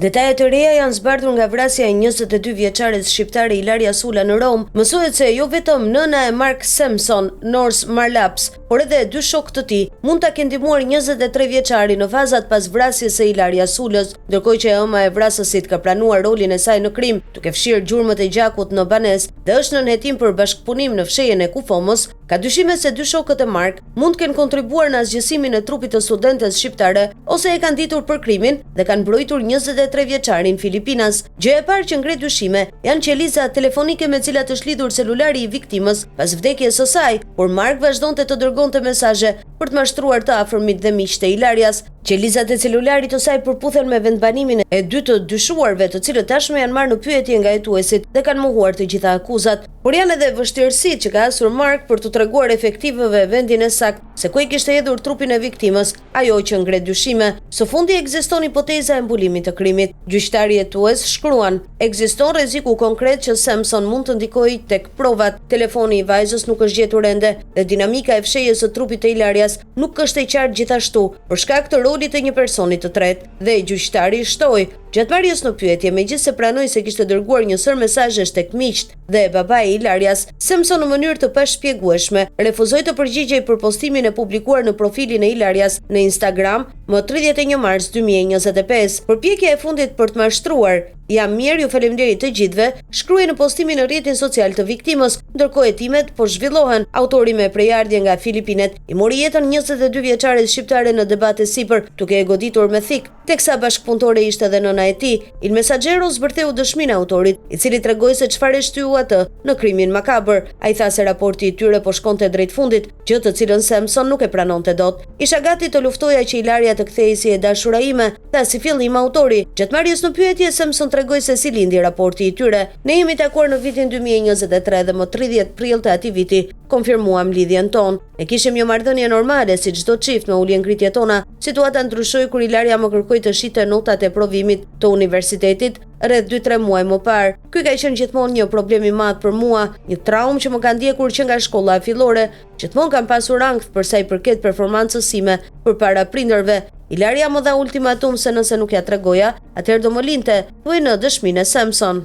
Detajet e reja janë zbardhur nga vrasja e 22 vjeçares shqiptare Ilaria Sula në Rom. Mësohet se jo vetëm nëna e Mark Samson, Nors Marlaps, por edhe dy shokë të tij mund ta kenë ndihmuar 23 vjeçarin në fazat pas vrasjes së Ilaria Sulës, ndërkohë që ëma e vrasësit ka planuar rolin e saj në krim, duke fshirë gjurmët e gjakut në banesë dhe është nën hetim për bashkëpunim në fshehjen e Kufomës. Ka dyshime se dy shokët e Mark mund të kenë kontribuar në asgjësimin e trupit të studentes shqiptare ose e kanë ditur për krimin dhe kanë mbrojtur 23 vjeçarin Filipinas. Gjë e parë që ngre dyshime janë qelizat telefonike me cilat është lidhur celulari i viktimës pas vdekjes së saj, por Mark vazhdonte të dërgonte mesazhe për të mashtruar të afërmit dhe miqtë e Ilarias. Qelizat e celularit të saj përputhen me vendbanimin e dy të dyshuarve, të cilët tashmë janë marrë në pyetje nga hetuesit dhe kanë mohuar të gjitha akuzat. Por janë edhe vështirësitë që ka hasur Mark për të treguar efektivëve vendin e saktë se ku i kishte hedhur trupin e viktimës, ajo që ngre dyshime. Së fundi ekziston hipoteza e mbulimit të krimit. Gjyqtari hetues shkruan: ekziston rreziku konkret që Samson mund të ndikojë tek provat. Telefoni i vajzës nuk është gjetur ende dhe dinamika e fshehjes së trupit të Ilarias nuk është e qartë gjithashtu për shkak të rolit të një personi të tretë. Dhe gjyqtari shtoi gjatë marrjes në pyetje, megjithëse pranoi se kishte dërguar një sër mesazhesh tek miqtë dhe babai i Ilarias, Samson në mënyrë të pashpjegueshme refuzoi të përgjigjej për postimin e publikuar në profilin e Ilarias në Instagram më 31 mars 2025. Përpjekja e fundit për të mashtruar "Jam mirë, ju faleminderit të gjithëve", shkruaj në postimin në rrjetin social të viktimës, ndërkohë hetimet po zhvillohen. Autori me prejardhje nga Filipinet i mori jetën 22 vjeçares shqiptare në debate sipër, duke e goditur me thik, teksa bashkëpunëtore ishte edhe nëna e tij. Il Messaggero zbërtheu dëshminë e autorit, i cili tregoi se çfarë shtyu atë në krimin makabër. Ai tha se raporti i tyre po shkonte drejt fundit, gjë të cilën Samson nuk e pranonte dot. Isha gati të luftoja që Ilaria të kthehej si e dashura ime, tha si fillim autori. Gjatë marrjes në pyetje, Samson tregoi se si lindi raporti i tyre. Ne jemi takuar në vitin 2023 dhe më 30 prill të atij viti konfirmuam lidhjen tonë. Ne kishim një marrëdhënie normale si çdo çift me ulje ngritje tona. Situata ndryshoi kur Ilaria më kërkoi të shite notat e provimit të universitetit rreth 2-3 muaj më parë. Ky ka qenë gjithmonë një problem i madh për mua, një traumë që më ka ndjekur që nga shkolla fillore. Gjithmonë kam pasur ankth për sa i përket performancës sime përpara prindërve. Ilaria më dha ultimatum se nëse nuk ja tregoja, atëherë do më linte, thuaj në dëshminë e Samson.